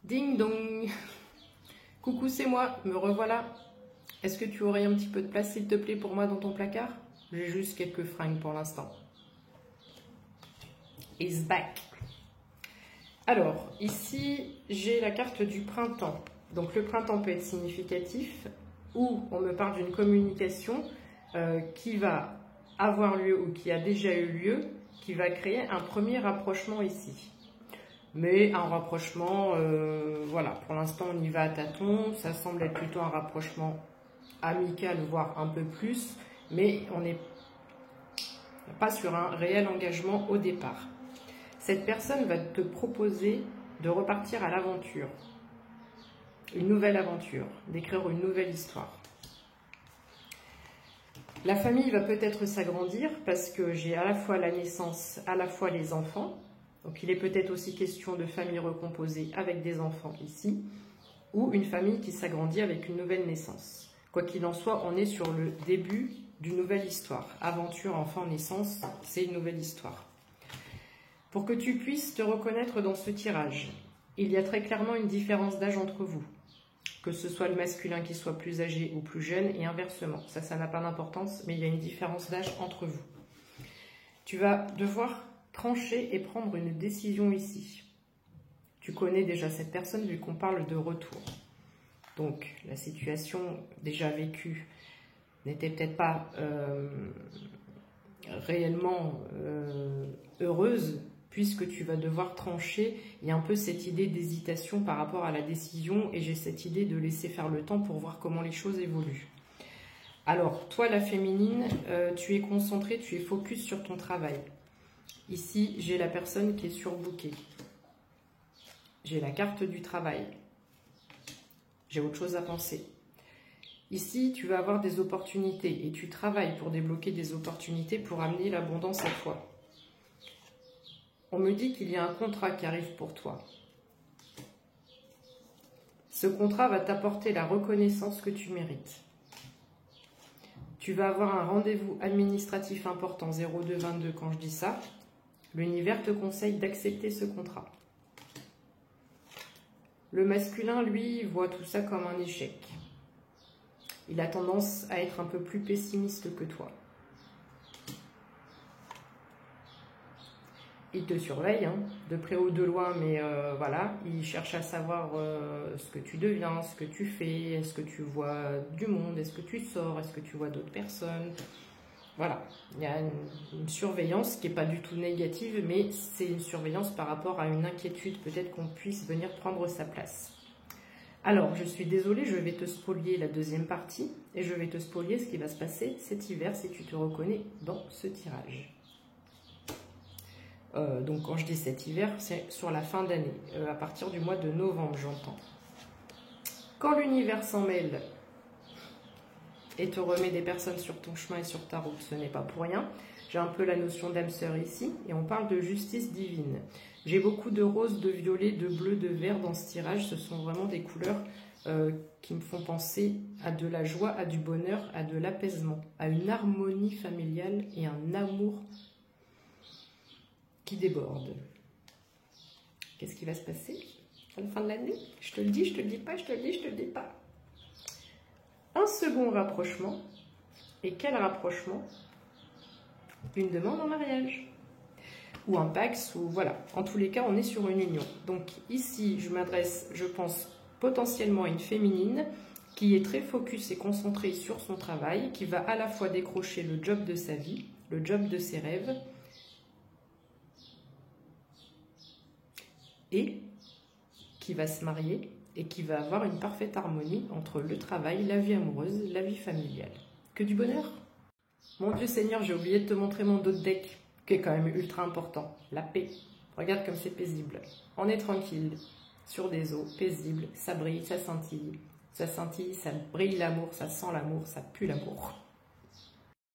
Ding dong. Coucou, c'est moi, me revoilà. Est-ce que tu aurais un petit peu de place, s'il te plaît, pour moi dans ton placard? J'ai juste quelques fringues pour l'instant. It's back. Alors, ici, j'ai la carte du printemps. Donc, le printemps peut être significatif ou on me parle d'une communication qui va avoir lieu ou qui a déjà eu lieu, qui va créer un premier rapprochement ici. Mais un rapprochement, voilà, pour l'instant on y va à tâtons, ça semble être plutôt un rapprochement amical, voire un peu plus, mais on n'est pas sur un réel engagement au départ. Cette personne va te proposer de repartir à l'aventure, une nouvelle aventure, d'écrire une nouvelle histoire. La famille va peut-être s'agrandir parce que j'ai à la fois la naissance, à la fois les enfants. Donc il est peut-être aussi question de famille recomposée avec des enfants ici, ou une famille qui s'agrandit avec une nouvelle naissance. Quoi qu'il en soit, on est sur le début d'une nouvelle histoire. Aventure, enfant, naissance, c'est une nouvelle histoire. Pour que tu puisses te reconnaître dans ce tirage, il y a très clairement une différence d'âge entre vous. Que ce soit le masculin qui soit plus âgé ou plus jeune et inversement. Ça n'a pas d'importance, mais il y a une différence d'âge entre vous. Tu vas devoir trancher et prendre une décision ici. Tu connais déjà cette personne vu qu'on parle de retour. Donc la situation déjà vécue n'était peut-être pas réellement heureuse puisque tu vas devoir trancher. Il y a un peu cette idée d'hésitation par rapport à la décision et j'ai cette idée de laisser faire le temps pour voir comment les choses évoluent. Alors, toi la féminine, tu es concentrée, tu es focus sur ton travail. Ici, j'ai la personne qui est surbookée. J'ai la carte du travail. J'ai autre chose à penser. Ici, tu vas avoir des opportunités et tu travailles pour débloquer des opportunités pour amener l'abondance à toi. On me dit qu'il y a un contrat qui arrive pour toi. Ce contrat va t'apporter la reconnaissance que tu mérites. Tu vas avoir un rendez-vous administratif important 0222 quand je dis ça. L'univers te conseille d'accepter ce contrat. Le masculin, lui, voit tout ça comme un échec. Il a tendance à être un peu plus pessimiste que toi. Il te surveille, hein, de près ou de loin, mais voilà, il cherche à savoir ce que tu deviens, ce que tu fais, est-ce que tu vois du monde, est-ce que tu sors, est-ce que tu vois d'autres personnes. Voilà, il y a une surveillance qui n'est pas du tout négative, mais c'est une surveillance par rapport à une inquiétude, peut-être qu'on puisse venir prendre sa place. Alors, je suis désolée, je vais te spolier la deuxième partie, et je vais te spolier ce qui va se passer cet hiver si tu te reconnais dans ce tirage. Donc, quand je dis cet hiver, c'est sur la fin d'année, à partir du mois de novembre, j'entends. Quand l'univers s'en mêle et te remet des personnes sur ton chemin et sur ta route, ce n'est pas pour rien. J'ai un peu la notion d'âme sœur ici, et on parle de justice divine. J'ai beaucoup de rose, de violet, de bleu, de vert dans ce tirage. Ce sont vraiment des couleurs qui me font penser à de la joie, à du bonheur, à de l'apaisement, à une harmonie familiale et un amour qui déborde. Qu'est-ce qui va se passer à la fin de l'année? Je te le dis, je te le dis pas, je te le dis, je te le dis pas. Un second rapprochement. Et quel rapprochement? Une demande en mariage. Ou un pax, ou voilà. En tous les cas, on est sur une union. Donc ici, je m'adresse, je pense, potentiellement à une féminine qui est très focus et concentrée sur son travail, qui va à la fois décrocher le job de sa vie, le job de ses rêves, et qui va se marier et qui va avoir une parfaite harmonie entre le travail, la vie amoureuse, la vie familiale. Que du bonheur! Mon Dieu Seigneur, j'ai oublié de te montrer mon dos de deck, qui est quand même ultra important. La paix. Regarde comme c'est paisible. On est tranquille, sur des eaux, paisible, ça brille, ça scintille, ça brille l'amour, ça sent l'amour, ça pue l'amour.